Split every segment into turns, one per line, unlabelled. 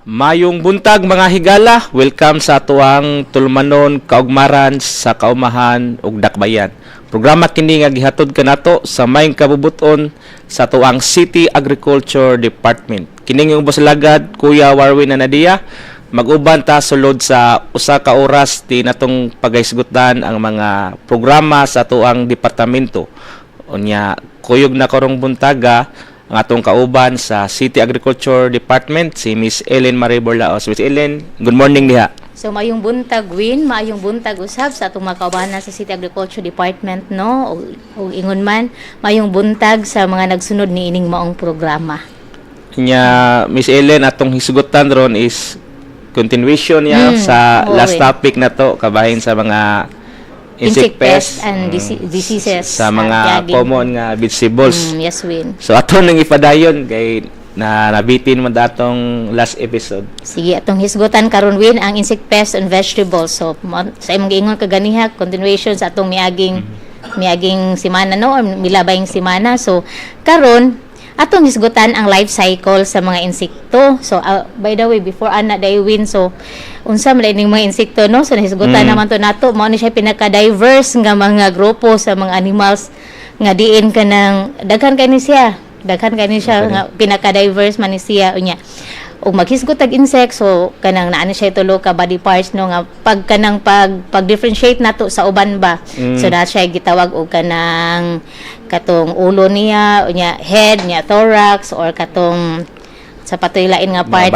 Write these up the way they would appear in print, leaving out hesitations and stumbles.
Mayong buntag mga higala, welcome sa tuwang tulmanon kaugmaran sa kaumahan ug dakbayan. Programa kini nga gihatod kanato sa mayong kabubuton sa tuwang City Agriculture Department. Kini nga ubos lagad Kuya Warwin Anadia, mag-uban ta sulod sa usa ka oras ti natong pagahisgutan ang mga programa sa tuwang departamento. Unya kuyog na karong buntaga ang atong kauban sa City Agriculture Department, si Miss Ellen Maribor Laos. Miss Ellen, good morning diha.
So mayong buntag Win, mayong buntag usab sa atong mga kaubanan sa City Agriculture Department, no? O ingon man, mayong buntag sa mga nagsunod ni ining maong programa.
Nya Miss Ellen, atong hisgutan ron is continuation niya sa last topic na to, kabahin sa mga insect pests
and diseases
sa mga common nga vegetables.
Yes, Win.
So ato nang ipadayon kay nabitin mo datong last episode.
Sige, atong hisgutan karon Win ang insect pests and vegetables. So sa imong giingon kaganiha, continuation sa atong miaging semana, no, or milabayng semana. So karon atong hisgutan ang life cycle sa mga insekto. So by the way, before ana Win, so unsa man ining mga insekto, no? So hisgutan naman to nato, mao ni siya pinaka-diverse nga mga grupo sa mga animals nga diin kanang daghan kani siya nga pinaka-diverse man ni siya unya. Ug maghisgot tag insect, so kanang naa ni siya tulo ka body parts, no, nga pag-differentiate nato sa uban ba. So na siya gitawag og kanang katong ulo niya unya head niya, thorax, or katong sa patuloy nga part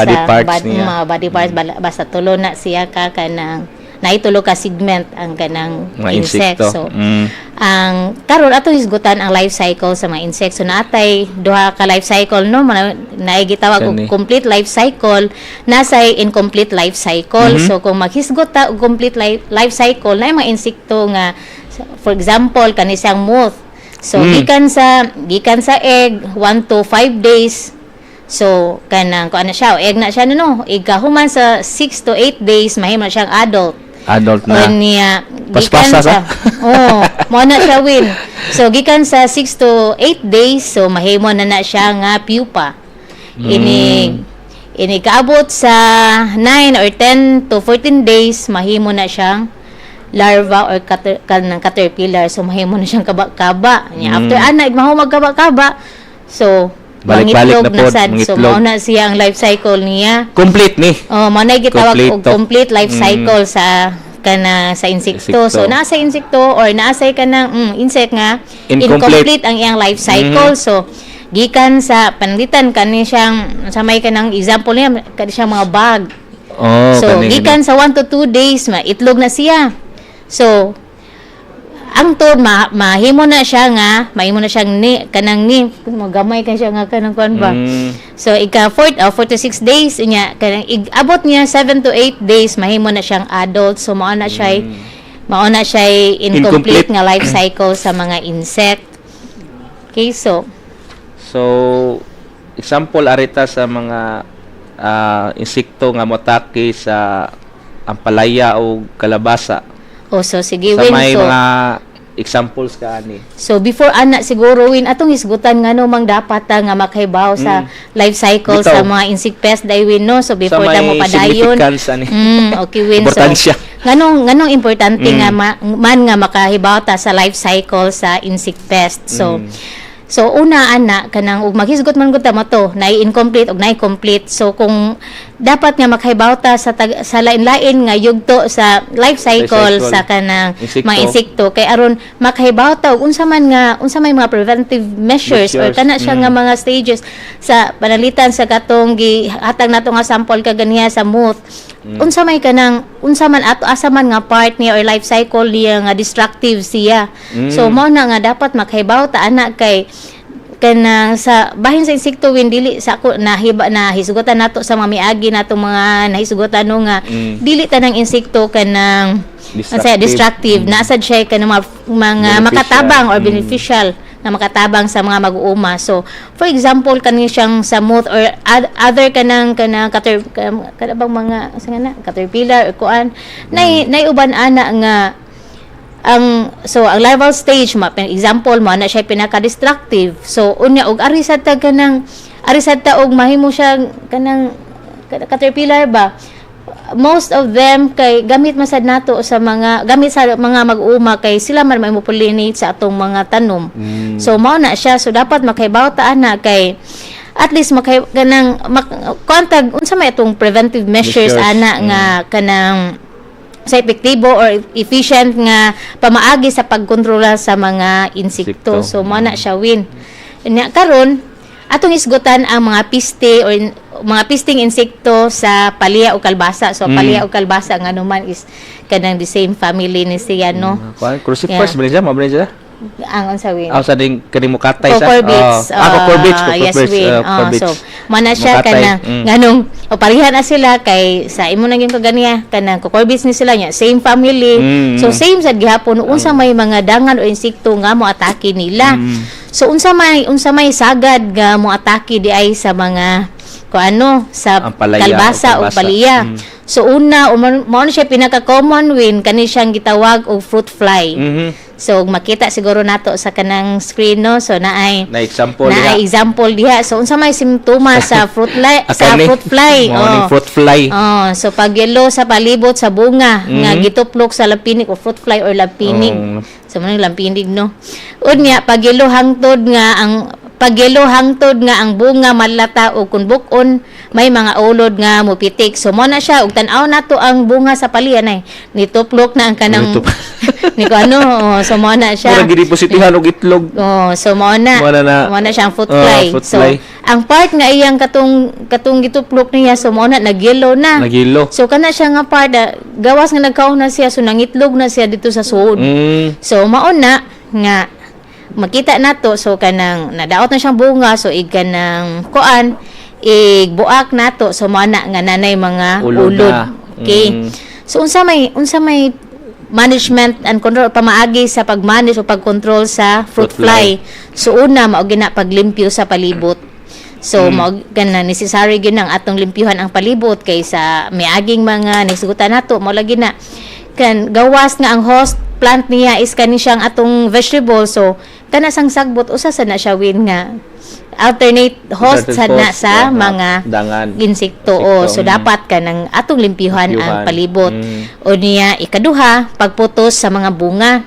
mga body parts basta tulo na siya ka kanang naitulo ka segment ang kanang
mga
insect.
insekto.
So ang karon ato hisgutan ang life cycle sa mga insect. So naatay duha ka life cycle, no, naigitawag og complete life cycle, nasay incomplete life cycle. So kung maghisgot ta og complete life cycle na mga insekto nga, for example kani siyang moth. So gikan sa egg 1 to 5 days. So kanang kuan na siya, egg na siya, no, ikahuman sa 6 to 8 days mahimo na siyang adult na. Niya
paspasa sa
mo na siya Win. So gikan sa 6 to 8 days, so mahimo na siya nga pupa. Ini kaabot sa 9 or 10 to 14 days mahimo na siyang larva or caterpillar. So mahimo na siyang kaba-kaba. After mahimo magkaba-kaba, so
balik-balik na po,
so mao na siya ang life cycle niya.
Complete ni.
Mao na gitawag og complete life cycle sa insekto. So nasa insekto or nasa kanang insect nga incomplete ang iyang life cycle. So gikan sa panlitan kani siyang sa may kanang example niya kani siyang mga bug. So gikan sa 1 to 2 days itlog na siya. So ang to mahimo na siya nga mahimo na siyang magamay ka siya nga kanang kuan ba. So ika 4 to 6 days niya kanang abot niya 7 to 8 days mahimo na siyang adult. So mao na siya incomplete nga life cycle sa mga insect. Okay, so example arita sa mga insekto nga motake sa ampalaya o kalabasa. So sige
sa
Win,
may mga examples ka ani.
So before ana siguro Win atong hisgutan nga no mang dapat nga makahibaw sa life cycle sa mga insect pest Win, no. So before ta mo padayon okay Win, so nganong importante nga nga makahibaw ta sa life cycle sa insect pest. So una ana kanang ug maghisgot man gud ta mo to na incomplete ug na complete. So kung dapat nga makahibaw ta sa lain-lain nga yugto sa life cycle sa kanang mga insekto kay aron makahibaw ta ug unsa may mga preventive measures or kana siya nga mga stages sa panalitan sa katong gihatag nato nga sample kaganiya sa moth. Unsa man asa man nga part niya or life cycle niya nga destructive siya. So mao na nga dapat makahibaw ta ana kay kanang sa bahin sa insekto Win dili sa ako na hisgutan nato sa mga miagi nato mga nahisgutan no nga dili tanang insekto kanang destructive nasad siya kanang mga makatabang or beneficial na makatabang sa mga mag-uuma. So for example kani siyang sa moth or other kanang mga caterpillar or kuan nay uban ana nga ang larval stage example mo na siya pinaka-destructive. So unya og ari sad ta og mahimo siya kanang caterpillar ba, most of them kay gamit masad nato sa mga gamit sa mga mag-uuma kay sila man may pollinate sa atong mga tanom. So mao na siya, so dapat makaibaw ta ana kay at least kanang kontag unsa may atong preventive measures ana nga kanang sa epektibo or efficient nga pamaagi sa pagkontrola sa mga insekto. So mao na siya win. Nya karon atong isgutan ang mga piste or mga pisting insekto sa palya o kalbasa. So palya o kalbasa nga naman is kanang the same family ni siya no.
Crucifers ba niya? Mabili siya?
Ang unsawin.
Sa ding kanimo katay sa.
Cucurbits. Yes, win. So mana siya kanang nganong parihan na sila kay sa imo nang yung kaganiya kanang cucurbits ni sila nya same family. So same sad gihapon unsa may mga dangan o insekto nga mo atake nila. So unsa may sagad nga mo atake di ay sa mga sa kalbasa o palya. So una mao siya pinaka common win kani siyang gitawag og fruit fly. So makita siguro nato sa kanang screen no, so naay example diha. So unsa may simptomas sa fruit fly
fruit fly.
So pag yellow sa palibot sa bunga nga gituplok sa lampinig o fruit fly or lampinig. So man lampinig no. Unya pag yellow hangtod nga ang bunga malata o kun bukon may mga ulod nga mopitik. So mo na siya ug tan-aw nato ang bunga sa palian ay nituplok na ang kanang so mo na siya.
Murag gidepositihan og itlog.
So mo na siya ang fruit fly. So ang part nga iyang katong gituplok niya so mo na nag-yellow na. So kana siya nga part gawas nga nagkaon na siya so nangitlog na siya dito sa suod. So mao na nga makita nato so kanang nadaot na siyang bunga so kanang igbuak nato so mana nga nanay mga ulod. Okay. So unsa may management and control pamaagi sa pagmanage o pagkontrol sa fruit fly. So una mao gina paglimpyo sa palibot. So mao kana necessary gyud ang atong limpyuhan ang palibot kaysa miaging mga nagsugutan nato mao lagi na kan gawas nga ang host plant niya is kani siyang atong vegetable so kana sang sagbot usa sa na siya win nga alternate host sad na sa mga insekto so dapat kanang atong limpyuhan ang palibot o niya ikaduha pagputos sa mga bunga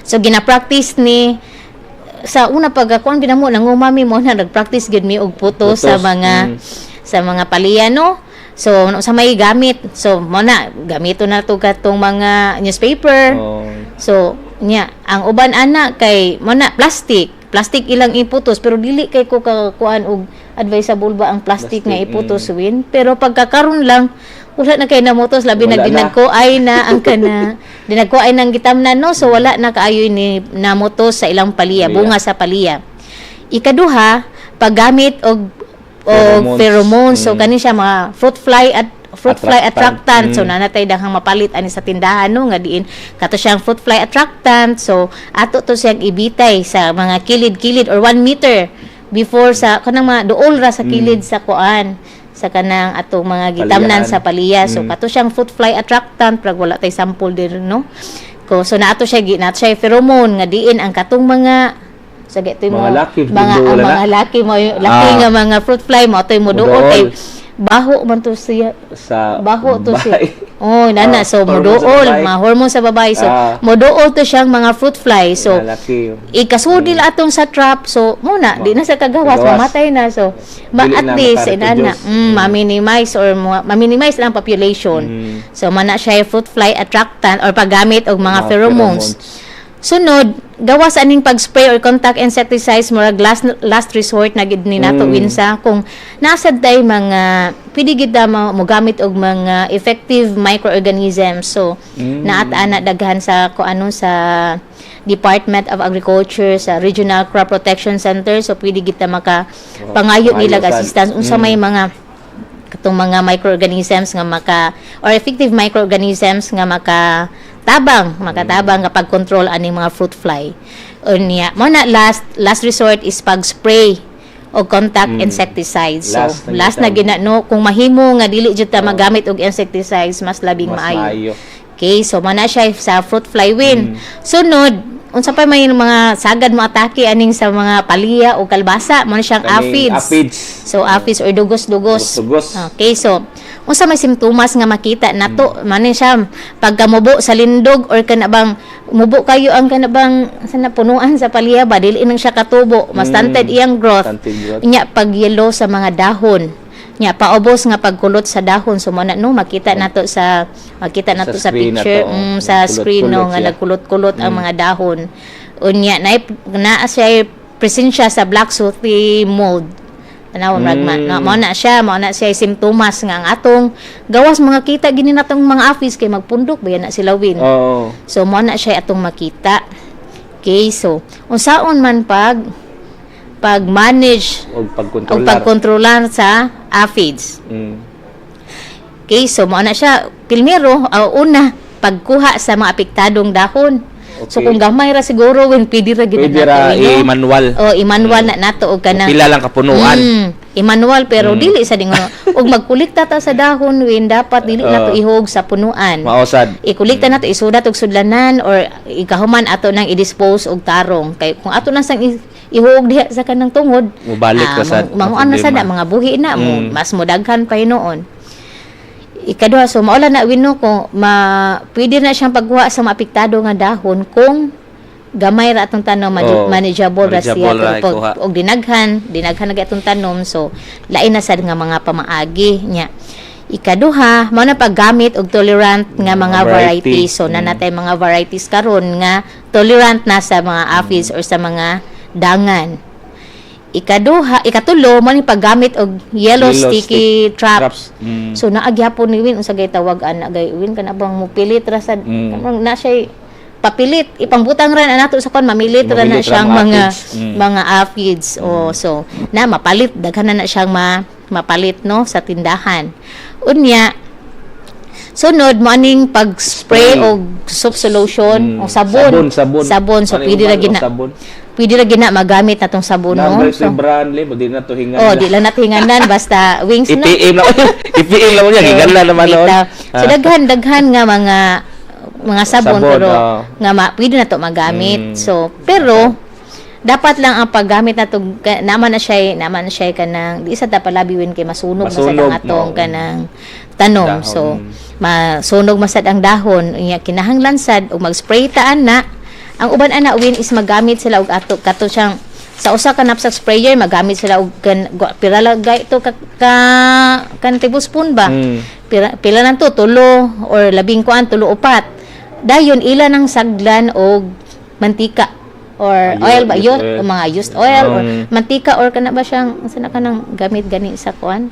so gina-practice ni sa una pagkakuan ginamo nangumami mo na nag-practice gid mi og putos sa mga palya no. So sa may gamit so mo na gamito na to katong mga newspaper. So nya ang uban ana kay mo na plastic ilang iputos pero dili kay ko kuan og advisable ba ang plastic nga iputos win pero pagkakaron lang wala na kay namotos labi na dinagkuay na ang kana dinagkuay nang gitamnan no so wala na kaayoy ni namotos sa ilang palya bunga sa palya. Ikaduha paggamit og pheromones. So kani siya mga fruit fly attractant. So nanatay daghang mapalit ani sa tindahan no nga diin kato siyang fruit fly attractant. So ato to siyang ibitay sa mga kilid-kilid or 1 meter before sa kanang mga duol ra sa kilid sa kuan sa kanang atong mga gitamnan sa palya. So kato siyang fruit fly attractant prag wala tay sample dir no. So naato siya pheromone nga diin ang katong mga sa getoy mo mga laki nga mga fruit fly mo toy mo duol kay baho man to siya sa baho to siya nana so moduol mga hormone sa babae so moduol to siyang mga fruit fly so ikasudil atong sa trap so muna di na sa kagawas mamatay na so at least inana ma-minimize lang population so mana siya fruit fly attractant or paggamit og mga pheromones. Sunod, gawas aning pag-spray or contact insecticides murag last resort na gid ni nato winsa kung nasad tay mga pwede gid mo gamit og mga effective microorganisms. So naat ana daghan sa sa Department of Agriculture sa Regional Crop Protection Center so pwede gid ta maka pangayo nila assistance unsa may mga katong mga microorganisms nga or effective microorganisms nga makatabang kapag control aning mga fruit fly. Unya mo na last resort is pag-spray o contact insecticides. So last na ginano kung mahimo nga dili jud ta magamit og insecticides mas labing maayo. Okay, so mo na siya sa fruit fly win. Sunod, unsa pa may mga sagad mo atake aning sa mga palya o kalbasa, mo na siyang aphids. So aphids or dugos-dugos. Okay, so unsa may simptomas nga makita nato, man siya pagkamubo sa lindog or kanabang mubo kayo ang kanabang sa napunuan sa palya ba dili nang siya katubo, mas stunted iyang growth. Nya pag yellow sa mga dahon. Nya paubos nga pagkulot sa dahon, so mo na no makita nato sa sa picture sa screen no nga nagkulot-kulot ang mga dahon. Unya na siya presensya sa black sooty mold. Tanawon ragman. Mao na siya simptomas nga ang atong gawas mga kita gini natong mga aphids kay magpundok ba na sila win. So mao na siya atong makita. Okay, so unsaon man pag-manage o pagkontrolar sa aphids. Okay, so mao na siya pilmero una pagkuha sa mga apektadong dahon. Okay. So kung gamay ra siguro when pwede ra gid nato
i-manual.
I-manual na nato og kanang
pila lang kapunuan.
I-manual pero dili sa dingo og magkulikta ta sa dahon when dapat dili nato ihog sa punuan.
Maosad.
Ikulikta nato isudat og sudlanan or ikahuman ato nang i-dispose og tarong kay kung ato nang sang ihog diha sa kanang tungod
mubalik ra sad
manguan na sad mga buhi na mo mas modaghan pa hinuon. Ikaduha, so maula na wino kung pwede na siyang pagkuha sa maapektado nga dahon kung gamay ra atong tanom manageable ra siya og dinaghan na atong tanom, so lain na sad nga mga pamaagi nya. Ikaduha, mao na paggamit og tolerant nga mga varieties. So na natay mga varieties karon nga tolerant na sa mga aphids or sa mga dangan. Ikatulo mo ni paggamit og yellow sticky traps. So naagyapon ni Win unsa gay tawagan na gay Win kana bang mupilit ra sad na siya papilit ipangbutang ra nato sa kon mamilit ra na siyang mga aphids. So na mapalit daghan na siyang mapalit no sa tindahan. Unya sunod mo aning pag-spray og soap solution o sabon. So pwede ra gina magamit natong sabon no.
So brand li di na to hingan.
Di lang nato hinganan basta wings no.
IPM lang mo niya hingan naman noon.
So daghan nga mga sabon pero nga pwede na to magamit. So pero dapat lang ang paggamit nato naman na siya kanang di sa tapalabiwin kay masunog masad ang atong kanang tanom. So masunog masad ang dahon unya kinahanglan sad og mag-spray taan na. Ang uban ana Win is magamit sila og kato siyang sa usa ka knapsack sprayer magamit sila og pila lagay to kan tablespoon ba. Pila nan to tulo or labing kuan tulo upat. Dayon ila nang saglan og mantika or oil ba yun mga used oil or mantika or kana ba siyang sana kanang gamit gani sa kuan.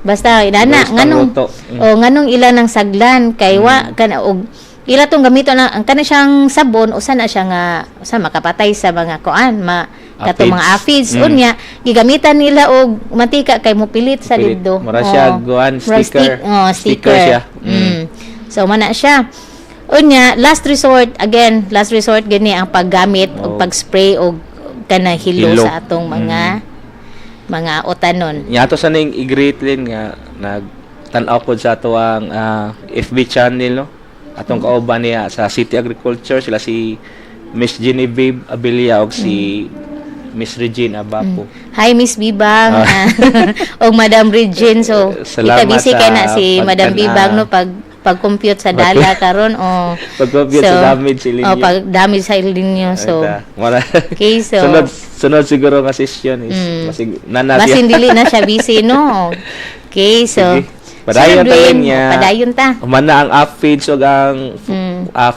Basta inana nganong ila nang saglan kay wa kana og ila tong gamito na ang kana siyang sabon usa na siya nga makapatay sa mga kuan kato mga aphids. Unya gigamitan nila og mantika kay mopilit sa didto.
Mura siya guan sticker siya.
So mana siya. Unya last resort gani ang paggamit og pag-spray og kana hilo sa atong mga otanon.
Nya to sa ning i-greet din nga nagtan-aw pod sa ato ang FB channel no. Atong kauban niya sa City Agriculture sila si Miss Genevieve Abilia og si Miss Regine Abapo.
Hi Miss Bibang og Madam Regine. So kita busy kay na si Madam Bibang no pag-compute sa dala karon
pag-compute sa damage sa linya.
Pag-damage sa linya. So okay, so
sunod siguro nga session is
basin dili na siya busy no. Okay, so padayon ta.
Humana ang aphids ug ang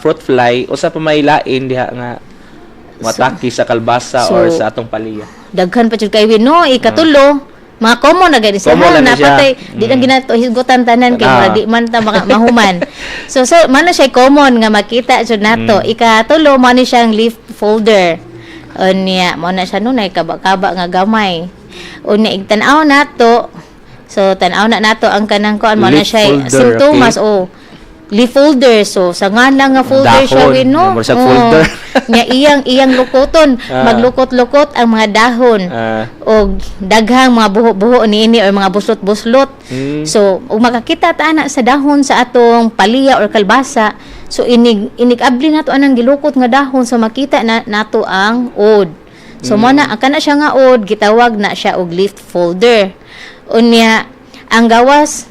fruit fly usa pa may lain diha nga mataki sa kalbasa or sa atong palya.
Daghan pa jud kay Win no. Ikatulo mga common na gani sa napatay di lang ginato hisgutan tanan kay di man ta mahuman. So man na siya common nga makita jud nato. Ikatulo man ni siyang leaf folder. Unya mo na siya nunay kaba-kaba nga gamay. Unya igtan-aw nato. So tanaw na nato ang kanang kuan mo na siya simptomas leaf folder. So sa nga folder siya
Dahon,
win, no?
number sa folder.
Nya iyang lukoton, maglukot-lukot ang mga dahon. O daghang mga buho-buho niini or mga buslot-buslot. So ug makakita ta ana sa dahon sa atong paliya or kalbasa, so inig-abli nato anang gilukot nga dahon, so makita nato ang od. So mo na kana siya nga od, gitawag na siya og leaf folder. Unya ang gawas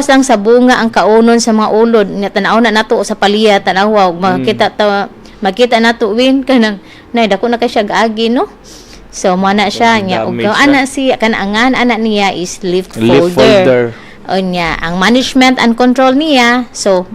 lang sa bunga ang kaunon sa mga ulod. Nya tanaw na nato sa paliya, tanaw makita nato win kanang nay dako na kay siya gaagi, no? So mo na siya nya og ana siya kanangan ana niya is leaf folder. Unya ang management and control niya, so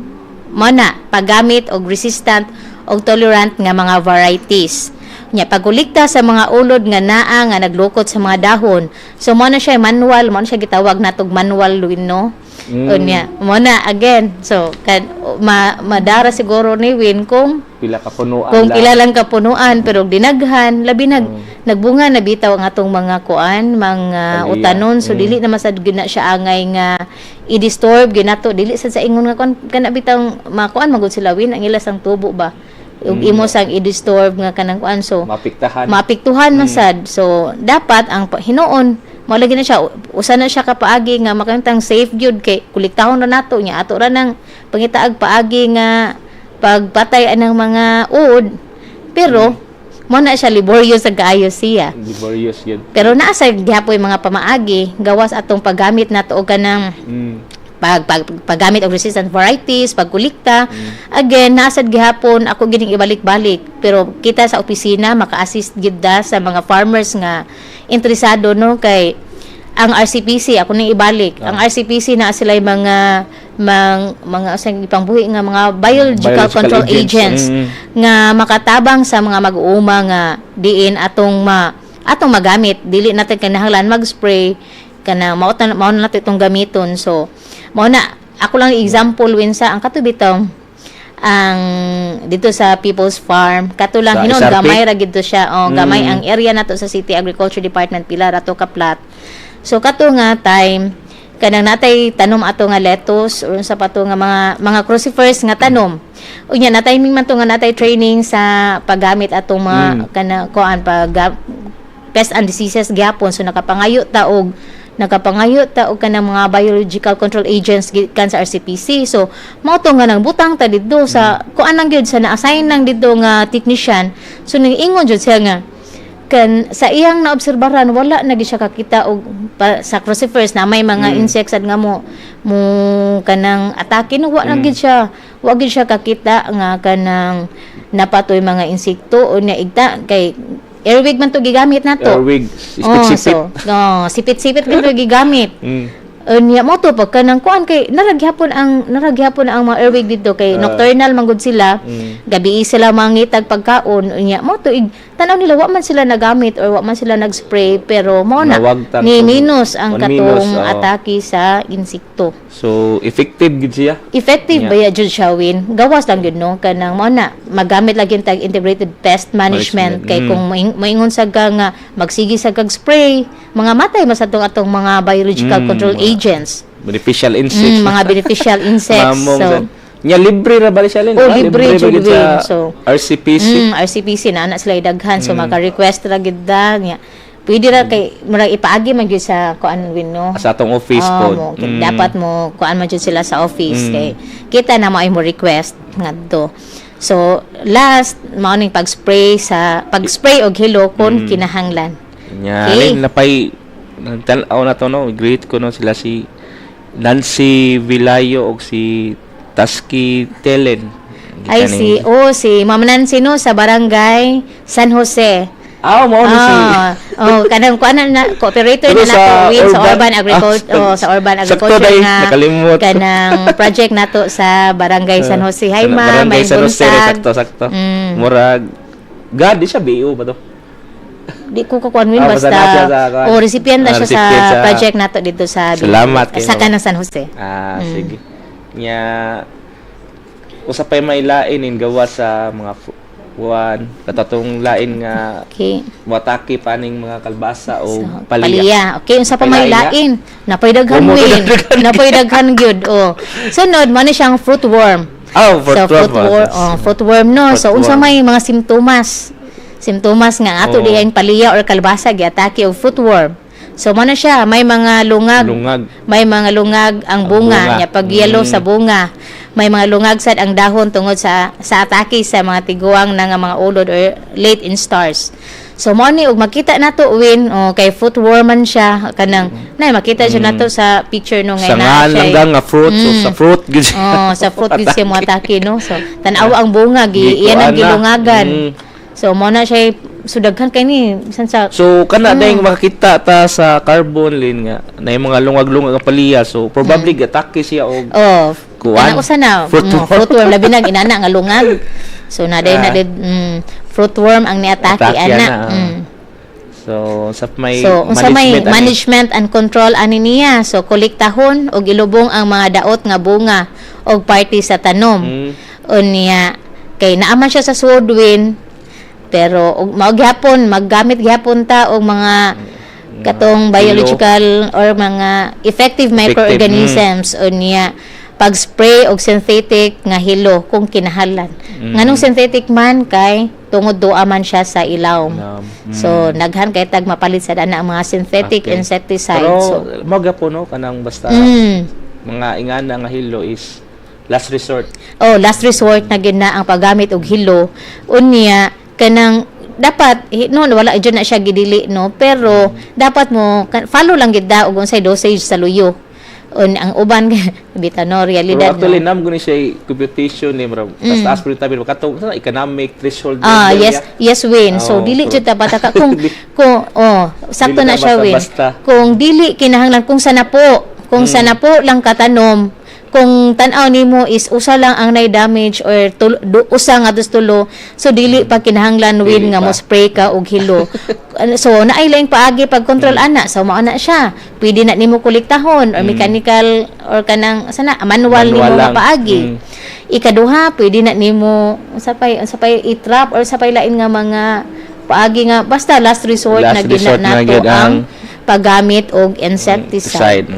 mo na paggamit og resistant og tolerant nga mga varieties. Nya pagulikta sa mga ulod nga naa nga naglukot sa mga dahon. So mo na siya manual, mo na siya gitawag natog manual win, no? Unya mo na again. So madara siguro ni win kung
pila ka punuan
kung kilalang kapunuan, pero dinaghan labi nagbunga na bitaw ang atong mga kuan, mga utanon. So dili na masad gina siya angay nga i-disturb ginato, dili sa ingon nga kuan kana bitaw makuan magud sila win ang ilas ang tubo ba ug imo sang i-disturb nga kanang kuan, so mapiktuhan masad. So dapat ang hinuon mo lagi na siya usa na siya kapaagi nga makantang safe gyud kay kuliktahon na nato nya ato ra nang pangitaag paagi nga pagpatay ng mga uod, pero mo na siya laborious sa kaayo siya.
Laborious yun.
Pero naa sa gihapoy mga pamaagi gawas atong paggamit nato og kanang paggamit og resistant varieties, pagkulikta. Again, nasad gihapon ako gining ibalik-balik, pero kita sa opisina maka-assist gid sa mga farmers nga interesado, no, kay ang RCPC ako nang ibalik. Ang RCPC na sila mga sang ipangbuhi nga mga biological control agents nga makatabang sa mga mag-uuma nga diin atong magamit. Dili natin kinahanglan mag-spray kana mao na natin itong gamiton. So mao na ako lang example winsa ang katubitaw ang dito sa People's Farm kato lang hinon gamay ra gid siya, gamay ang area nato sa City Agriculture Department pila ra to ka plot. So kato nga time kanang natay tanom ato nga lettuce or sa pato nga mga crucifers nga tanom. Unya natay man to nga natay training sa paggamit atong mga kana kuan pest and diseases gyapon. So nakapangayo ta og kanang mga biological control agents kan sa RCPC. So mao to nga nang butang ta didto sa kuan lang gyud sa na-assign nang didto nga technician. So nag-ingon jud siya nga kan sa iyang naobserbaran wala na siya kakita og sa crucifers na may mga insects nga mo kanang atake, no, wa gid siya kakita nga kanang napatoy mga insekto o nya igta kay airwig man to gigamit nato.
Airwig, sipit-sipit.
Sipit-sipit man to gigamit. Nya mo to pag kanang kuan kay naragyapon ang mga airwig dito kay nocturnal manggod sila, gabi sila mangitag pagkaon. Nya mo to tanaw nila wa man sila nagamit or wa man sila nagspray, pero mo na ni minus ang katong atake sa insekto.
So effective gid siya.
Effective ba ya jud siya win? Gawas lang gid, no, kanang mo na magamit lagi tag integrated pest management. Kay kung maingon sa nga magsigi sa kag spray, mga matay mas atong mga biological control agents,
beneficial insects,
mga beneficial insects. So
nya libre ra bali siya lin.
Libre jud
sa
so
RCPC.
RCPC na anak sila daghan, so maka-request ra gid nya. Pwede ra kay murag ipaagi man gyud sa kuan win, no, sa atong office pod. Dapat mo kuan man gyud sila sa office kay kita na mo ay mo request ngadto. So last mao ning pag-spray og hilo kon kinahanglan.
Nya lin napay nagtanaw na to, no, great ko, no, sila si Nancy Vilayo og si Tasky Telen.
Ay si Ma'am Nancy, no, sa barangay San Jose.
Mao ni si
kanang kuan na cooperator na nato win sa urban agriculture, sa urban agriculture nga kanang project nato sa barangay San Jose. Hay ma, may buntag.
Sakto. Murag God di siya BO ba to?
Di ko kuan win basta recipient na siya sa project nato dito sa kanang San Jose.
Sige. Nya usapay mailain in gawa sa mga katatong lain nga
Okay.
wataki paning mga kalbasa o
So,
palya.
Okay, unsa pa may
Palaya.
lain? Napoy daghan
Kumo
win.
daghan
Napoy daghan gyud. Oh. Sunod man ni siyang fruitworm.
Oh, for
So
12
fruitworm, fruitworm no. So unsa
Fruitworm.
may mga simptomas nga ato
Oo.
diyan palya or kalbasa giatake og fruitworm. So man na siya, may mga lungag. May mga lungag ang bunga,
bunga.
nya pag yellow sa bunga. May mga lungag sad ang dahon tungod sa atake sa mga tiguang na nga mga ulod or late in stars. So mo ni ug makita nato win kay footworm man siya kanang nay makita siya nato sa picture no
Sa
ngay
nga lang nga fruit, so sa fruit gid siya.
sa fruit gid siya mo atake no. So tan-aw ang bunga iyan ang gilungagan. So mo na siya sudaghan kay ni bisan sa
So kana dayong makita ta sa carbon lin nga na yung mga lungag-lungag nga palya, so probably atake siya og kuan.
Kana usa na
Fruitworm.
fruitworm labi na inana nga lungag. So naday fruitworm ang niatake
Atake
ana.
ana. So sa may
unsa may
management,
management and control ani niya. So kolektahon og ilubong ang mga daot nga bunga og parte sa tanom. Unya kay naaman siya sa woodwind pero og mao gyapon maggamit gyapon ta og mga katong biological or mga effective microorganisms unya pag-spray og synthetic nga hilo kung kinahanglan. Nganong synthetic man kay tungod duha man siya sa ilaw. So daghan kay tag mapalit sa dana ang mga synthetic insecticide.
Pero
So
maga po no kanang basta mga ingana nga hilo is last resort.
Last resort na gid na ang paggamit og hilo unya kanang dapat no wala jud na siya gidili no pero dapat mo follow lang gid daw og unsay dosage sa luyo ang uban bitano realidad
Pero actually
no?
nam guni siya computation ni mara taas po tabi kato sa economic threshold
yes win so dili jud ta bata ka kung sakto
Dili
na siya win
basta-basta.
kung dili kinahanglan kung sana po lang katanom kung tan-aw nimo is usa lang ang nay damage or usa nga tulo so dili pa kinahanglan win nga mo spray ka og hilo so naay laing paagi pag control ana so mao na siya pwede na nimo kolektahon or mechanical or kanang sana manual nimo nga paagi ikaduha pwede na nimo sa pay i-trap or sa pay lain nga mga paagi nga basta last resort na gina nato ang paggamit og insecticide.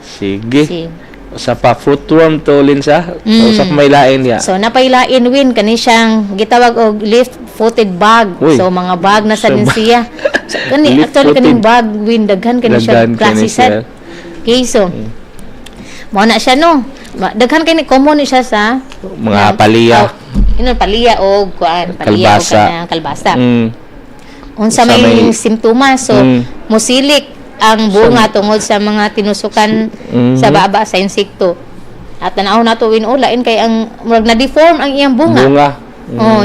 Sige. Sa pa fruitworm to linsa sa may lain niya.
So napailain win kani siyang gitawag og leaf-footed bug. So mga bug na sa din siya. So kani actually kaning bug win daghan kani siya klase sad. Okay so mo na siya no. Daghan kani common ni siya sa
mga palya.
Palya o kuan palya o kalbasa. Unsa may simptomas so musilik ang bunga tungod sa mga tinusukan sa baba sa insekto. At tanaw nato win lain kay ang murag na deform ang iyang bunga.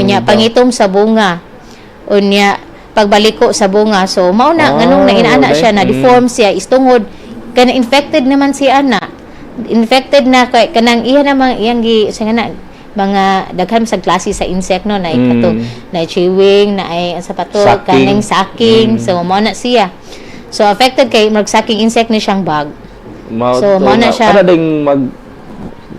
Nya pangitom sa bunga. Unya pagbaliko sa bunga. So mao na nganong nainana siya na deform siya istungod kana infected naman si ana. Infected na kay kanang iya namang iyang gi sa nga mga daghan sa klase sa insect no na katong na chewing na ay sa pato kaning sucking so mao na siya. So affected kay mag-sucking insect ni siyang bug. So mao na siya.
Para ding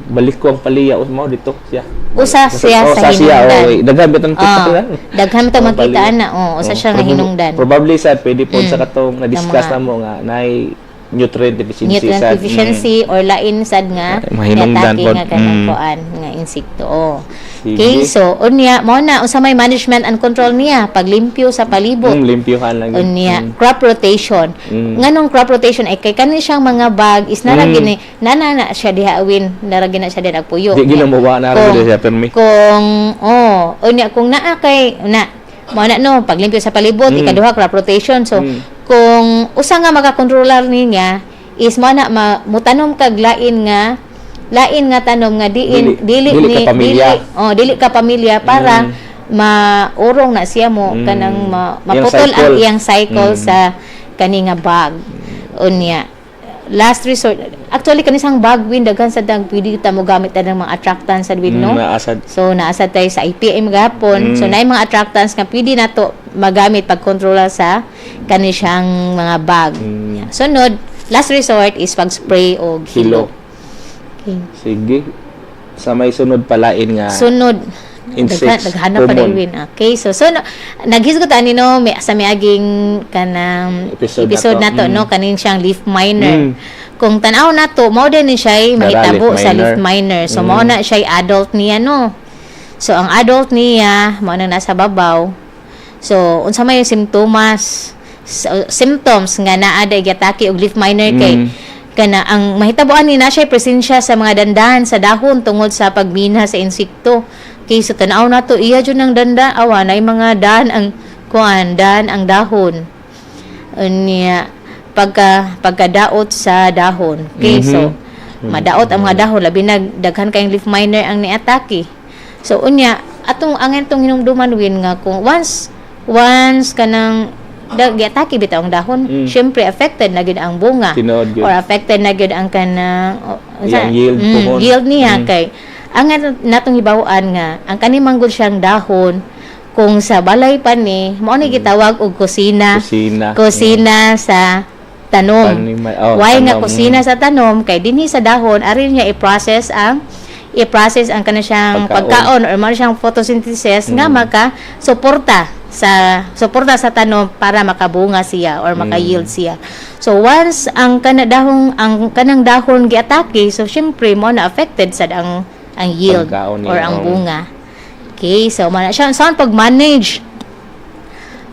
balik ko ang palya mo dito siya.
Usa siya sa hinungdan.
Daghan bitan kita.
Daghan ta makita ana. Usa siya nga hinungdan.
Probably sa pwede po sa katong na-discuss na mo nga nay nutrient deficiency
or lain sad nga
mahinungdan po
nga kanang kuan nga insekto. Okay, so unya mo na unsa may management and control niya paglimpyo sa palibot.
Limpyohan lang.
Unya crop rotation. Nganong crop rotation ay kay kani siyang mga bag is nara gini nana siya diha awin nara gina siya din agpuyo.
Di ginamuwa na ra siya permi.
Kung unya kung naa kay mo na no paglimpyo sa palibot ikaduha crop rotation so kung usa nga makakontrolar niya is mo na mutanom kag lain nga tanom nga dili ka pamilya para maurong na siya mo kanang maputol ang iyang cycle sa kani nga bag unya last resort actually kani sang bag win daghan sa dag pwede ta mo gamit ta ng mga attractants sa win no so naasad tayo sa IPM gapon so naay mga attractants nga pwede nato magamit pag kontrola sa kani siyang mga bag sunod last resort is pag spray og hilo. Okay.
Sige sa may sunod palain nga
sunod
insects.
Naghanap pa rin. Okay, so naghisgot ani no may sa miaging kanang episode nato no kaning siyang leaf miner. Kung tan-aw nato mao din ni siya mahitabo sa leaf miner. So mao na siya adult niya no. So ang adult niya mao na nasa babaw. So unsa may symptoms nga naa day gatake og leaf miner kay kana ang mahitabuan ni na siya presensya sa mga dandahan sa dahon tungod sa pagmina sa insekto. Kay sa tanaw na to iya jud nang danda awa na mga daan ang daan ang dahon. Unya pagkadaot sa dahon. Okay, so madaot ang mga dahon labi daghan kayong leaf miner ang niatake. So unya atong hinumduman win nga kung once kanang giatake bitaw ang dahon, syempre affected na gid ang bunga or affected na gid ang kanang yield niya kay ang natong hibawaan nga ang kani manggod siyang dahon kung sa balay pa ni mao ni gitawag og kusina sa tanom. Why nga kusina sa tanom kay dinhi sa dahon ari niya i-process ang kana siyang pagkaon or mao siyang photosynthesis nga maka suporta sa tanom para makabunga siya or maka-yield siya. So once ang kanang dahon giatake, so syempre mo na affected sad ang yield or ang bunga. Okay, so man siya saan pag-manage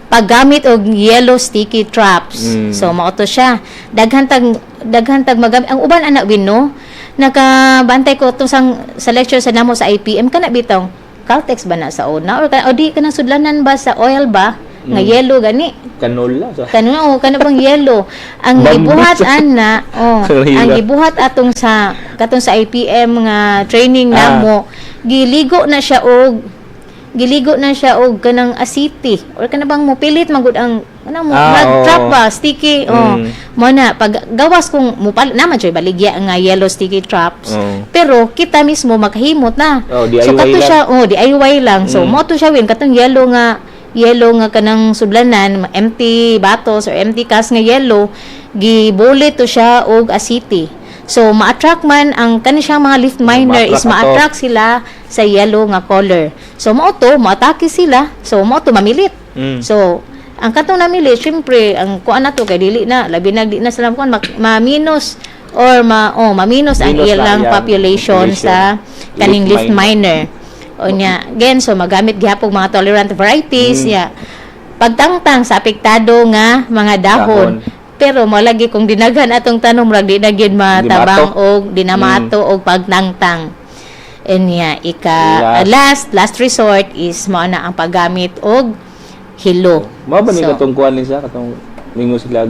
paggamit og yellow sticky traps. So mao to siya. Daghan tag magamit ang uban anak no. Nakabantay ko to sa lecture sa namo sa IPM kana bitaw. Caltex ba na sa una or di kana sudlanan ba sa oil ba nga yellow gani
canola
kana bang yellow ang gibuhat ana ang gibuhat atong sa IPM nga training namo giligo na siya og kanang asiti or kana bang mo pilit magud ang trap ba sticky mo na pag gawas kung naman siya baligya nga yellow sticky traps pero kita mismo maghimot na so kato siya DIY lang so mo to siya win katong yellow nga kanang sudlanan empty bottles or empty cans nga yellow gibulit to siya og asiti. So ma-attract man ang kani siyang mga leaf miner is ma-attract sila sa yellow nga color. So mao to maatake sila. So mao to mamilit. So ang katong namilit syempre ang kuan nato kay dili na labi di na sila kuan ma-minus or ma-minus ang ilang population sa kaning leaf miner. O nya again so magamit gihapon mga tolerant varieties pagtangtang sa apektado nga mga dahon. Pero malagi kung dinaghan atong tanom ra di na gyud matabang og dinamato og pagtangtang. Enya last resort is mao na ang paggamit og hilo.
Mao ba ni katong kuan ni sa katong mingo sila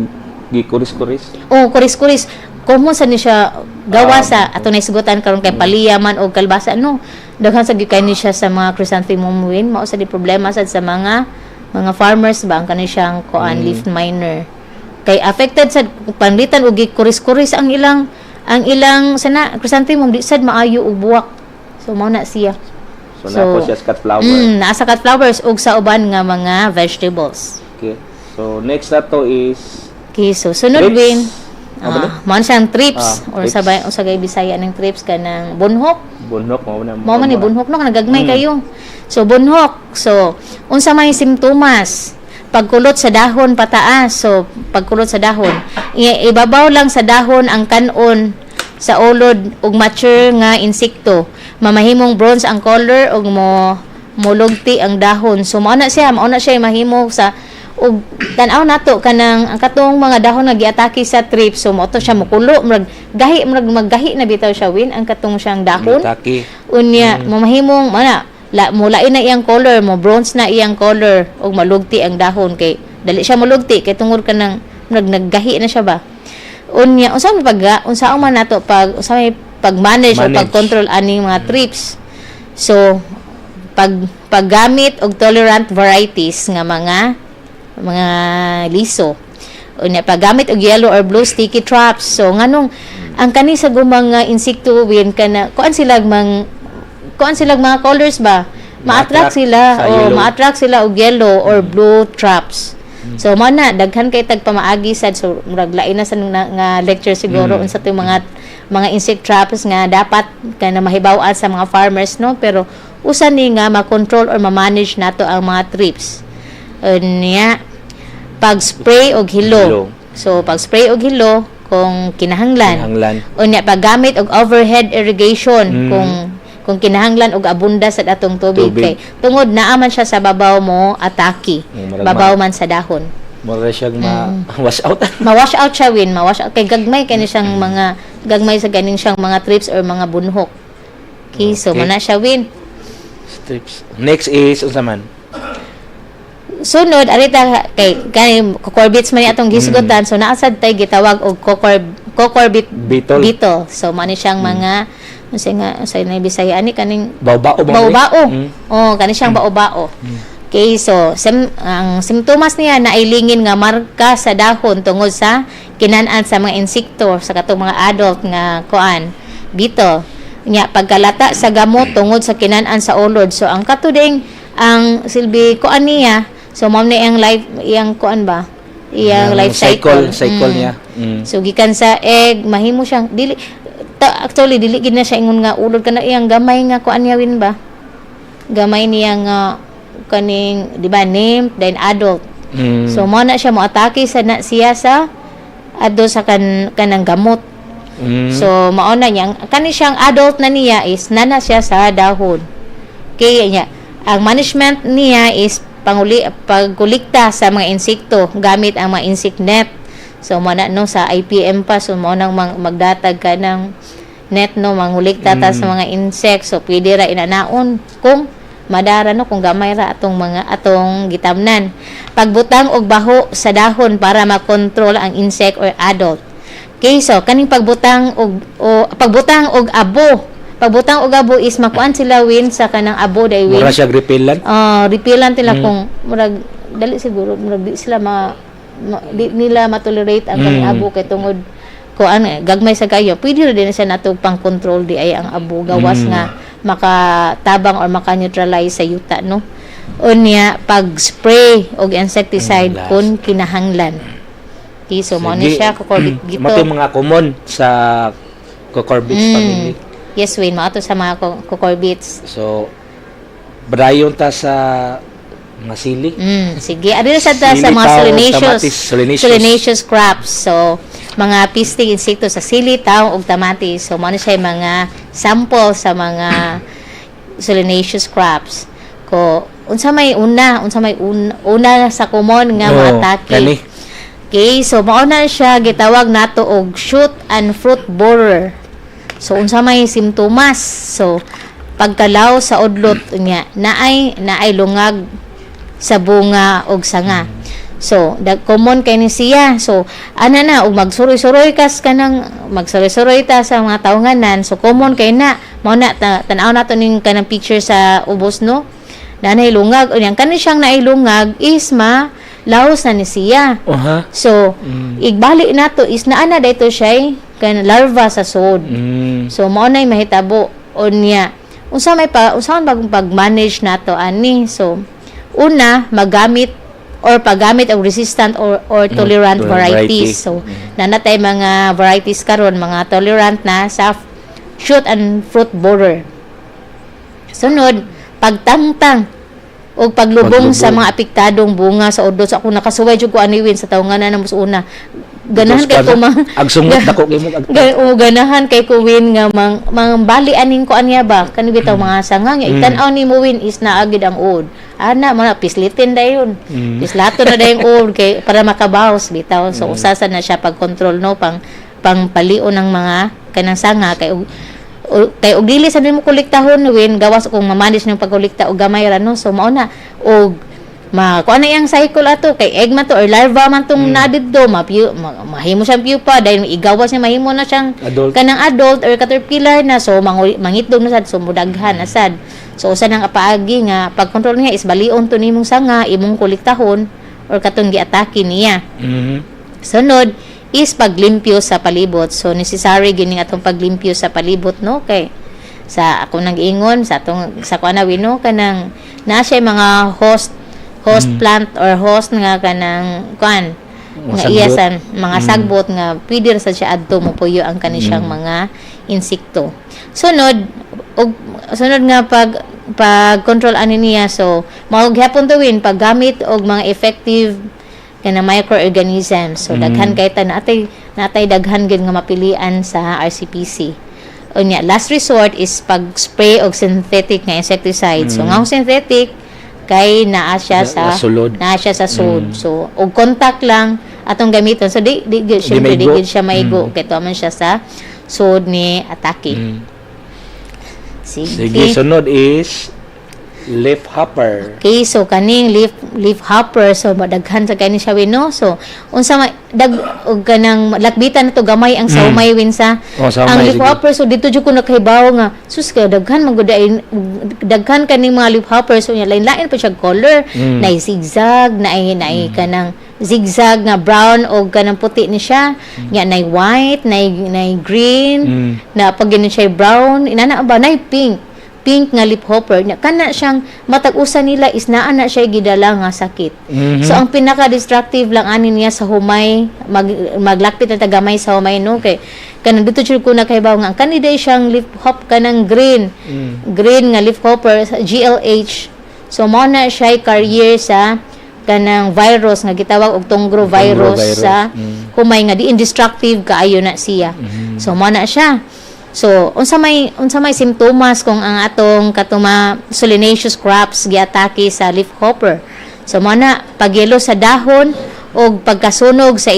gikuris-kuris?
Kuris-kuris. Common sa ni siya gawa sa ato na isgutan karon kay paliyaman o kalbasa daghan sa gikay ni siya sa mga chrysanthemum win mao sa di problema sad sa mga farmers ba ang kani siyang leaf miner kay affected sad panlitan og gikuris-kuris ang ilang sana chrysanthemum di sad maayo og buwak so mao na siya
so siya cut flower
nasa cut flowers og sa uban nga mga vegetables.
Okay, so next na to is
so sunod win mao siyang trips or sabay Bisaya ng trips kanang bunhok mao man ni bunhok no nagagmay kayo so bunhok so unsa may simptomas pagkulot sa dahon pataas so pagkulot sa dahon ibabaw lang sa dahon ang kanon sa ulod ug mature nga insekto mamahimong bronze ang color ug mulugti ang dahon so mao na siya mahimo sa ug tan-aw nato kanang ang katong mga dahon nga giatake sa trip so mo to siya mukulo maggahi na bitaw siya win ang katong siyang dahon unya mamahimong mulain na iyang color mo bronze na iyang color ug malugti ang dahon kay dali siya malugti kay tungod kanang naggahi na siya ba unya unsa man nato pag-manage o pag-control aning mga trips so paggamit og tolerant varieties nga mga liso unya paggamit og yellow or blue sticky traps so nganong ang kani sa gumang insekto win kana kuan sila mga colors ba ma-attract sila og yellow or blue traps so mao na daghan kay tagpamaagi sad so murag lain na sa nga lecture siguro unsa to mga insect traps nga dapat kana mahibaw-an sa mga farmers no pero usa ni nga ma-control or ma-manage nato ang mga trips. Unya pag-spray og hilo. So pag-spray og hilo kung kinahanglan. Unya paggamit og overhead irrigation kung kinahanglan og abunda sa atong tubig. Kay tungod naa man siya sa babaw mo atake. Babaw man sa dahon.
Mura siyang ma-wash out.
Ma-wash out siya ma-wash out kay gagmay kani siyang mga gagmay sa ganing siyang mga trips or mga bunhok. Okay, so mana siya
trips. Next is unsa man?
Sunod arita kay cucurbits man atong gisgutan so naa sad tay gitawag og cucurbit beetle. So mani siyang mga sa Bisaya ani kaning
bao-bao.
Oh, kani siyang bao-bao. Okay, so ang simptomas niya nailingin nga marka sa dahon tungod sa kinan-an sa mga insekto sa katong mga adult nga kuan beetle. Nya pagkalata sa gamot tungod sa kinan-an sa ulod. So ang katuding ang silbi kuan niya, so mao ni iyang kuan ba? Iyang life cycle
niya.
So gikan sa egg mahimo siyang actually dili gid na siya ingon nga ulod kana iyang gamay nga kuan niya ba? Gamay niya nga kaning di ba nymph then adult. So mo na siya mo atake siya sa adto sa kanang gamot. So mao na niya kani siyang adult na niya is nana siya sa dahon. Kaya niya ang management niya is pagkulikta sa mga insekto gamit ang mga insect net. So mo na no sa IPM pa so mo nang magdatag ka ng net no mangulikta ta sa mga insects. So pwede ra inanaon kung madara no kung gamay ra atong gitamnan. Pagbutang og baho sa dahon para makontrol ang insect or adult. Okay, so kaning pagbutang og abo. Pagbutang og abo is makuan sila sa kanang abo day
mura siya repellent.
Repellent nila kung murag dali siguro murag di sila di nila matolerate ang kanang abo kay tungod kuan gagmay sa kayo. Pwede ra din siya natog pang-control di ay ang abo gawas nga makatabang or maka-neutralize sa yuta no. Unya pag-spray og insecticide kung kinahanglan. Okay, so mo ni siya cucurbit gito.
Mato mga common sa cucurbits family.
Yes, Wayne, maato sa mga cucurbits.
So brayon ta sa mga sili.
Sige, adto sa mga solanaceous crops. So mga pisting insekto sa sili, taong ug tamatis. So mao siya mga sample sa mga solanaceous crops. Unsa may una sa common nga maatake. Okay, so mao na siya gitawag nato og shoot and fruit borer. So unsa may simptomas? So pagkalaw sa udlot niya naay lungag sa bunga og sanga. So common kay ni siya. So ana og magsuroy-suroy magsuroy-suroy ta sa mga taonganan. So common kay na mao na tan-aw nato ning kanang picture sa ubos no. Nanay lungag unyang kani siyang nailungag is laos na ni siya. So igbalik nato is naana dayto siya kan larva sa sod. So mao nay mahitabo unya unsa bagong pag-manage nato ani. So una paggamit og resistant or tolerant varieties. So nanatay mga varieties karon mga tolerant na sa shoot and fruit borer. Sunod pagtangtang o paglubong sa mga apektadong bunga sa udlo. So ako nakasuway jud ko aniwin sa taonganan na mas una. Ganahan kay ko
agsungot dako kay mo
ganahan kay ko win nga mang bali aning ko anya ba kani bitaw mga sanga nga itan-aw ni mo win is naagid ang ud. Ana man pislitin dayon. Pislato na dayong ud kay para makabawas bitaw. So usasan na siya pag-control no pang palio ng mga kanang sanga kay og dili sa nimo kolektahon win gawas kung ma-manage ng pagkolekta og gamay ra no. So mao na og kuan na yang cycle ato kay egg man to or larva man tong nadidto mahimo siyang pupa dahil igawas niya mahimo na siyang kanang adult or caterpillar na. So mangitlog na sad so mudaghan na sad. So usa nang apaagi nga pag-control niya is balion to nimong sanga imong kolektahon or katong giatake niya. Sunod is paglimpyo sa palibot. So necessary gini atong paglimpyo sa palibot no kay sa ako nang ingon sa kuan na wino kanang na siya mga host plant or host nga kanang kuan nga iyasan mga sagbot nga pwede ra sad siya adto mo puyo ang kani siyang mga insekto. Sunod nga pag control ani niya. So mao gyapon to win paggamit og mga effective kana microorganisms. So daghan kay ta natay daghan gid nga mapilian sa RCPC. Unya last resort is pag-spray og synthetic nga insecticide. So nga synthetic kay naa siya sa sod. So og contact lang atong gamiton. So di syempre di gid siya maigo kay to man siya sa sod ni atake.
Sige, sunod is leaf hopper.
Okay, so kaning leaf hopper, so madaghan sa kani siya no. So unsa og kanang lakbitan nato gamay ang saumay win sa ang leaf hopper. So dito jud ko nakahibaw nga sus ka daghan daghan kaning mga leaf hopper. So lain-lain pa siya color, na zigzag, na kanang zigzag nga brown o kanang puti ni siya. Nya na white, na green, na pag ganun siya brown, inana ba na pink nga leaf hopper. Kana siyang matag-usa nila is naa na siya gidala nga sakit. So ang pinaka-destructive lang ani niya sa humay, maglakpit na tagamay sa humay no kay kanang dito jud ko nakahibaw nga kanida siyang leaf hop kanang green nga leaf hopper GLH. So mao na siya carrier sa kanang virus nga gitawag og tungro virus sa humay nga di indestructive kaayo na siya. So mao na siya. So, unsa may simptomas kung ang atong katuma solanaceous crops giatake sa leaf hopper. So, mana pagyelo sa dahon o pagkasunog sa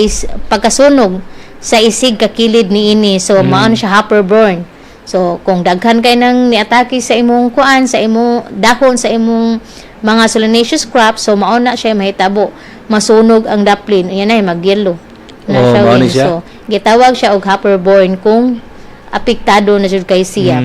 isig kakilid niini. So, mao na siya hopper burn. So, kung daghan kay nang niatake sa imong kuan, sa imong dahon, sa imong mga solanaceous crops, so mao na siya mahitabo. Masunog ang daplin. Ayan ay magyelo. So, gitawag siya og hopper burn kung apektado na jud kay siya.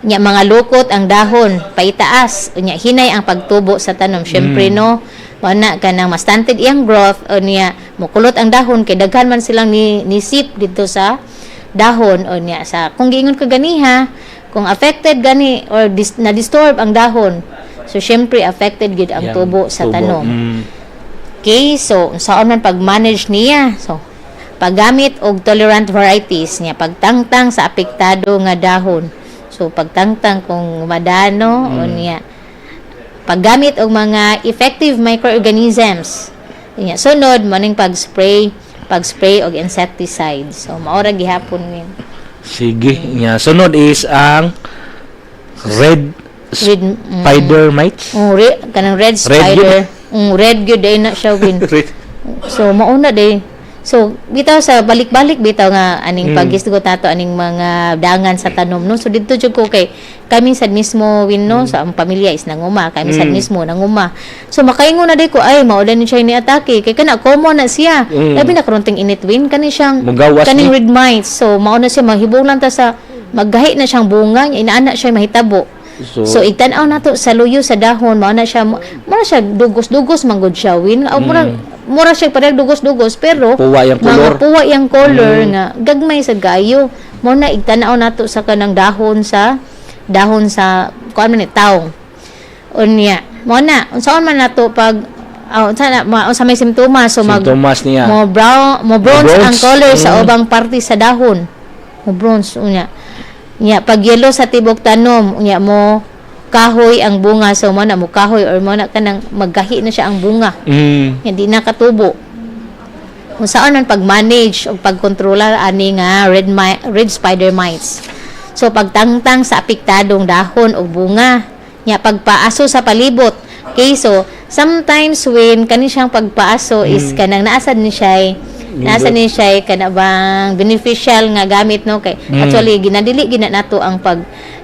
Nya mga lukot ang dahon paitaas, nya hinay ang pagtubo sa tanom. Syempre no, wala ka nang mas stunted iyang growth o niya mukulot ang dahon kay daghan man silang nisip dito sa dahon o niya sa kung giingon ka ganiha, kung affected gani or na disturb ang dahon. So syempre affected gid ang tubo sa tanom. Okay, so saan man pag-manage niya? So paggamit og tolerant varieties niya pagtangtang sa apektado nga dahon. So pagtangtang kung madano o niya paggamit og mga effective microorganisms. Niya sunod maning pag-spray og insecticides. So mao ra gihapon ni.
Sige, niya sunod is ang red spider mites.
Kanang red spider. Red gyud day na siya win. So mauna day. So bitaw sa balik-balik bitaw nga aning paghisgot nato aning mga dangan sa tanom no. So dito jud ko kay kami sad mismo win no sa ang pamilya is nanguma, kami sad mismo nanguma. So makaingon na day ko ay maulan ni siya ni atake kay kana common na siya. Labi na karonting init win kani siyang kaning red mites. So mao na siya mahibong lang ta sa maggahi na siyang bunga, inaana siya mahitabo. So igtan-aw nato sa luyo sa dahon mao na siya dugos-dugos manggod siya win. Mura siya parang dugos-dugos pero
puwa yung color
nga gagmay sa gayo. Mo na igtan-aw nato sa kanang dahon sa kuan man ni taong. Unya, mo na unsaon man nato pag unsa may simptomas so
niya.
Mo bronze ang color sa ubang parte sa dahon. Mo bronze unya. Nya pag yellow sa tibok tanom unya mo kahoy ang bunga so mo na mo kahoy or mo na kanang maggahi na siya ang bunga. Hindi na katubo. Kung saan man pag-manage o pagkontrolar ani nga red spider mites. So pagtangtang sa apektadong dahon o bunga, nya pagpaaso sa palibot. Okay, so sometimes when kani siyang pagpaaso is kanang naasad ni siya kana bang beneficial nga gamit no kay actually ginadili nato ang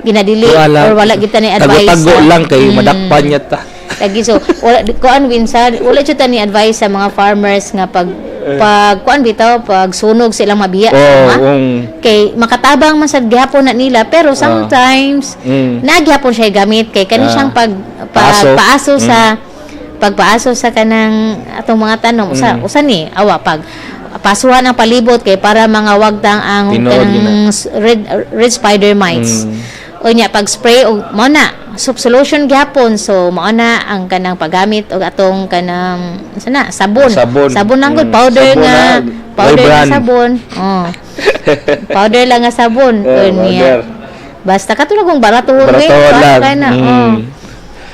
ginadili or wala kita ni advice
tago lang kay madakpan niya ta
lagi so wala kuan winsan wala jud ta ni advice sa mga farmers nga pag kuan bitaw pag sunog silang mabiya kay makatabang man sad gihapon na nila pero sometimes nagyapon siya gamit kay kani siyang pagpaaso sa kanang atong mga tanom usa ni awa pag pasuhan ang palibot kay para mga wagtang ang red spider mites. O nya pag spray og mao na solution gyapon so mao na ang kanang paggamit og atong kanang sabon lang gud powder nga sabon. Powder lang nga sabon. O niya Basta katulad kung baratuhon win,
lang.
na.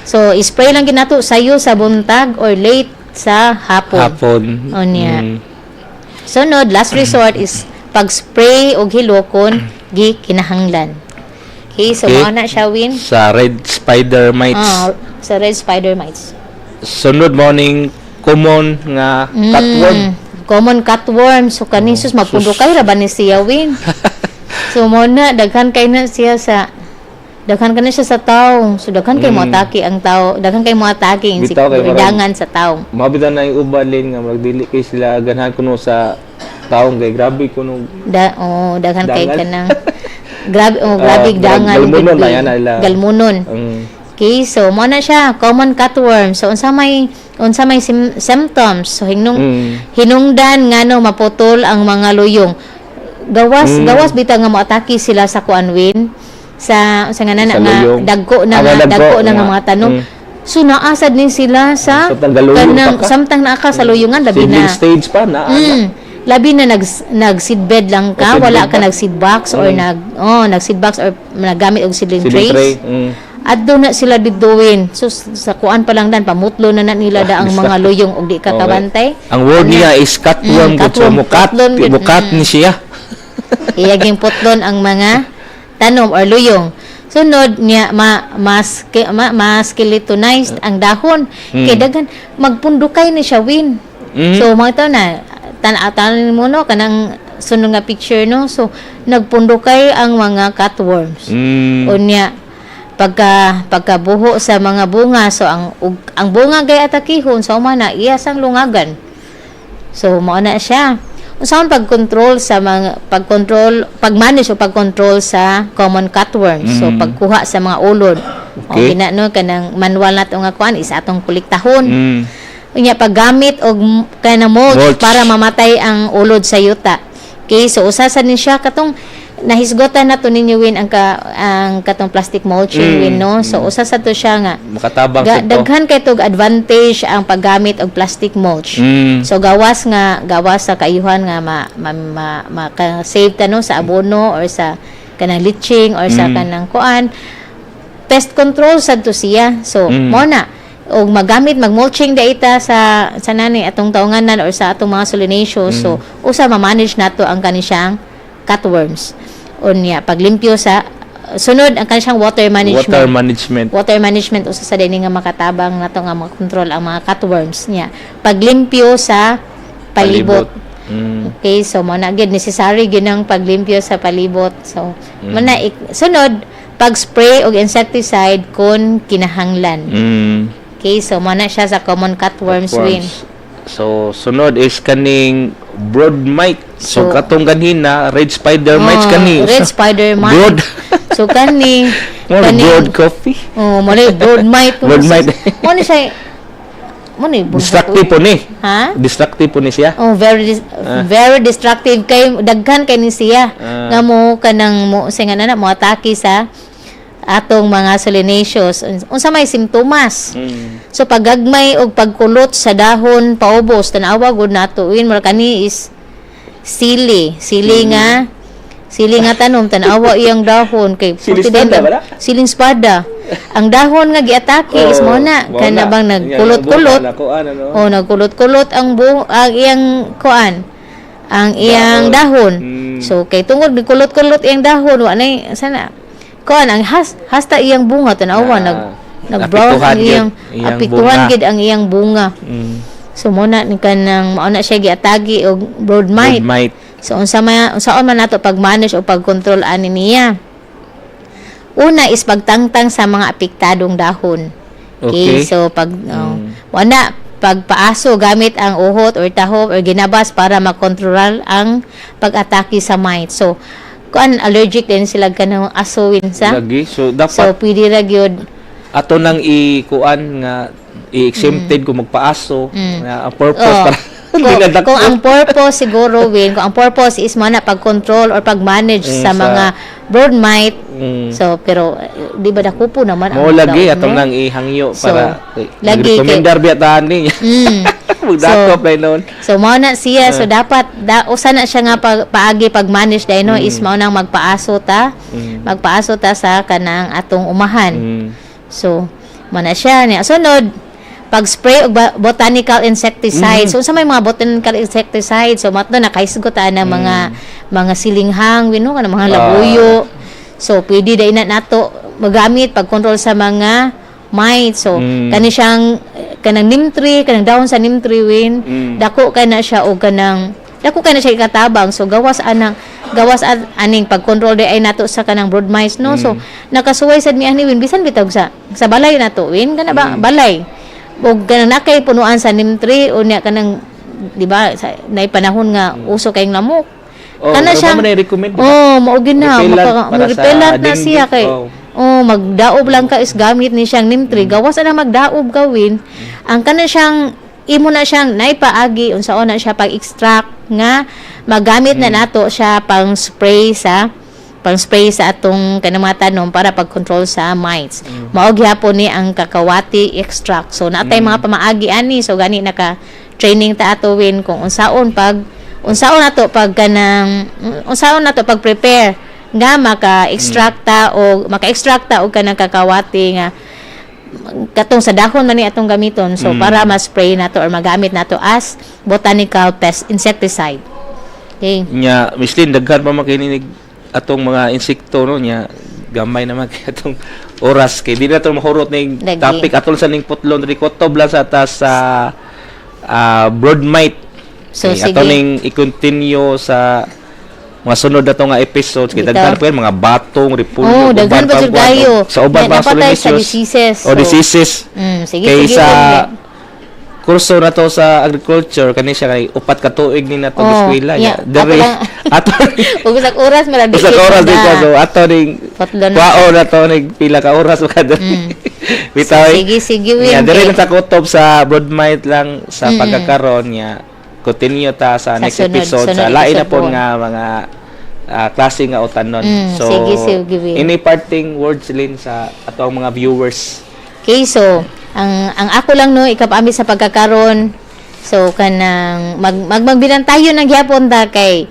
So spray lang ginato sayo sa buntag or late sa hapon. O niya. Sunod, last resort is pag-spray og hilokon gi kinahanglan. Okay, so mao na siya win
sa red spider mites.
Sa red spider mites.
Sunod morning common nga cutworm.
Common cutworm. So kanisus mapundo kay ra ba ni siya win. So mo na daghan kay na siya sa tawo. So daghan kay mo atake ang tawo. Daghan kay mo atake insekto sa tawo.
Mabitan na yung ubalin nga magdili kay sila ganahan kuno sa taong kay grabe kuno.
Daghan kay kanang grabe dangan galmunon. Okay, so mo na siya common cutworm. So unsa may symptoms. So hinungdan ngano maputol ang mga luyong. Gawas bitaw nga moatake sila sa kuanwin sa nga dagko na nga mga tanong. So naasad ni sila sa kanang samtang naa ka sa luyungan labi na
stage pa na.
Labi na nag-seedbed lang ka, wala ka nag-seedbox or nag-seedbox or nagamit og seedling trays. At doon na sila diduin. So sa kuan pa lang dan pamutlo na nila ang mga luyong og di ka kabantay.
Ang word niya is cutworm so mukat ni siya.
Iyaging putlon ang mga tanom or luyong. Sunod niya ma-skeletonized ang dahon. Kay daghan magpundukay ni siya win. So mga ito na tan-atanin mo no kanang sunod nga picture no. So nagpundukay ang mga cutworms. Unya pagkabuho sa mga bunga, so ang bunga gay atakihon sa umana iyasang lungagan. So mao na siya. Unsaon pagkontrol sa mga pag-manage o pagkontrol sa common cutworms. So pagkuha sa mga ulod. O ginano kanang manual nato nga kuan is atong kuliktahon. Unya paggamit og kanang mulch para mamatay ang ulod sa yuta. Okay, so usasan ni siya katong nahisgotan na to ninyo win ang katong plastic mulching win no. So usa sa to siya nga
makatabang
daghan kay tog advantage ang paggamit og plastic mulch. So gawas sa kaayuhan nga maka-save ta no sa abono or sa kanang leaching or sa kanang kuan pest control sad to siya. So mo na og magmulching daita sa nani atong taonganan or sa atong mga solanaceous. So usa ma-manage nato ang kaniyang cutworms. Unya paglimpyo sa sunod ang kaniyang water management usa sa dinhi nga makatabang nato nga makontrol ang mga cutworms niya. Paglimpyo sa palibot. Okay, so mo na gid necessary gid ang paglimpyo sa palibot. So mo na sunod pag-spray og insecticide kun kinahanglan. Okay, so mo na siya sa common cutworms win.
So sunod is kaning broad mite. So katong ganina red spider mites kani.
Red spider mite. Broad. So kani
broad coffee.
Mo na broad mite.
Broad mite.
Mo na siya
destructive po ni. Ha? Destructive po ni siya.
Very destructive kay daghan kay ni siya. Nga mo kanang mo singa mo atake sa atong mga solanaceous unsa may simptomas. So paggagmay og pagkulot sa dahon paubos tanawa gud nato win mura kani is sili nga tanom tanawa iyang dahon kay siling espada ang dahon nga giatake is mo na kana bang nagkulot-kulot nagkulot-kulot ang iyang kuan ang iyang dahon. So kay tungod nagkulot-kulot iyang dahon wa nay sana kuan ang hasta iyang bunga tanawa nag-brown ang iyang apektuhan gid ang iyang bunga. So mo na ni kanang mao na siya giatagi og broad mite. So unsaon man nato pag-manage o pag-control ani niya. Una is pagtangtang sa mga apektadong dahon. Okay, so wala pagpaaso gamit ang uhot or tahop or ginabas para makontrol ang pag-atake sa mite. So kuan allergic din sila kanang aso winsa.
Lagi. So dapat
pwede ra gyud
ato nang i-kuan nga i-exempted kung magpaaso nga ang purpose para
kung ang purpose siguro kung ang purpose is mana pag-control or pag-manage sa mga broad mite. So pero di ba dakupo naman
ang lagi ato nang ihangyo para lagi recommendar biya tahan ni. Magdakop na noon.
So mao na siya, so dapat usa na siya nga paagi pag-manage dai no is mao nang magpaaso ta sa kanang atong umahan. So mao na siya niya. Sunod, pag-spray og botanical insecticide. So unsa may mga botanical insecticide? So matno nakahisgot na mga silinghang, wino kana mga labuyo. So pwede dai na nato magamit pag-control sa mga mites. So kani siyang kanang neem tree, kanang dahon sa neem tree win, dako kay na siya og dako kay na siya ikatabang. So gawas aning pag-control di ay nato sa kanang broad mites no. So nakasuway sad mi ani win bisan bitog sa balay nato win kana ba balay. Og kanang nakay punuan sa neem tree unya kanang di ba nay panahon nga uso kayong lamok. Kana siya
recommend.
mao gina repellent na siya kay magdaob lang ka is gamit ni siyang neem tree. Gawas na magdaob gawin. Ang kana siyang imo na siyang naipaagi unsaon na siya pag-extract nga magamit na nato siya pang spray sa atong kanang mga tanom para pag-control sa mites. Mao gyapon ni ang kakawati extract. So natay mga pamaagi ani, so gani naka training ta ato win kung unsaon nato pag-prepare nga maka-extract ta og kanang kakawati nga katong sa dahon man ni atong gamiton, so para ma-spray nato or magamit nato as botanical pest insecticide. Okay.
Nya Mislin daghan pa makininig atong mga insekto no nya gamay naman kay atong oras kay di na to mahurot ning topic atol sa ning putlon rikotob lang sa ta sa broad mite.
So
sige atol ning i-continue sa mga sunod na to nga episodes kay daghan pa mga batong repulyo
daghan pa jud kayo
sa uban pa sa
diseases sige
sa kurso na to sa agriculture kani siya kay upat ka tuig ni nato eskwela dere ato
ug sa oras maladi
sa oras dito so ato ning kwao na to ning pila ka oras kada bitaw
sige win
dere sa kutob sa broad mite lang sa pagkakaron niya continue ta sa next episode sa lain na po nga mga klase nga utanon. So sige any parting words Lynn sa atong mga viewers?
Okay, so ang ako lang no ikapami sa pagkakaron, so kanang magbilang tayo ng gyapon ta kay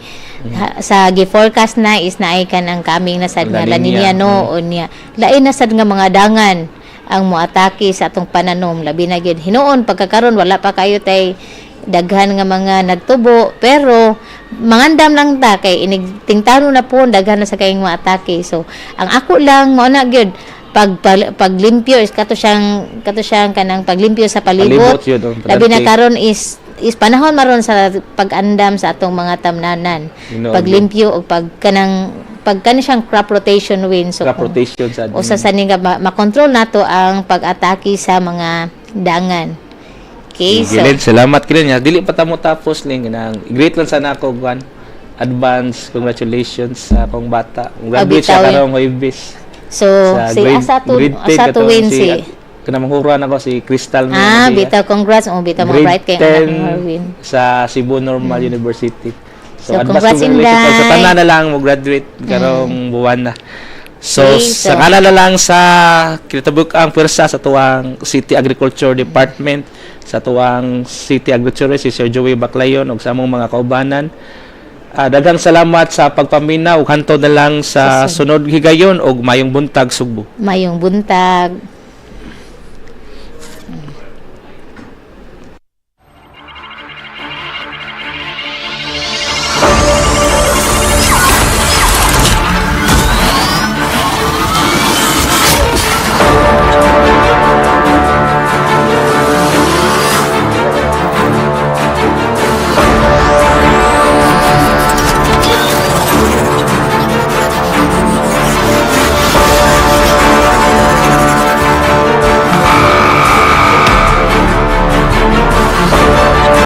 sa gi-forecast na is naay kanang coming na sad nga La Nina no unya lain na sad nga mga dangan ang moatake sa atong pananom labi na gyud hinuon pagkakaron wala pa kayo tay daghan nga mga nagtubo pero mangandam lang ta kay inig tingtano na po daghan na sa kayong mga atake. So ang ako lang mao na gyud paglimpyo is kato siyang kanang paglimpyo sa palibot labi na karon is panahon maron sa pag-andam sa atong mga tamnanan paglimpyo og pag siyang crop rotation win. So
crop rotation sa
usa sa nga makontrol nato ang pag-atake sa mga dangan. Okay, so
salamat kini niya. Dili pa ta mo tapos ning nang great lang sana ako Juan. Advance congratulations sa akong bata. Graduate siya karong Huwebes.
So si asa to win si
kana manghuran ako si Crystal
bitaw congrats bitaw mo bright kay
win sa Cebu Normal University.
So congrats Inday.
Sa tanan na lang mo graduate karong buwan na. So, sa kalala lang sa kinatabuk ang pwersa sa tuwang City Agriculture Department, sa tuwang City Agriculture si Sir Joey Baclayon ug sa among mga kaubanan. Daghang salamat sa pagpaminaw ug hantod na lang sa sunod higayon og mayong buntag Sugbo.
Mayong buntag.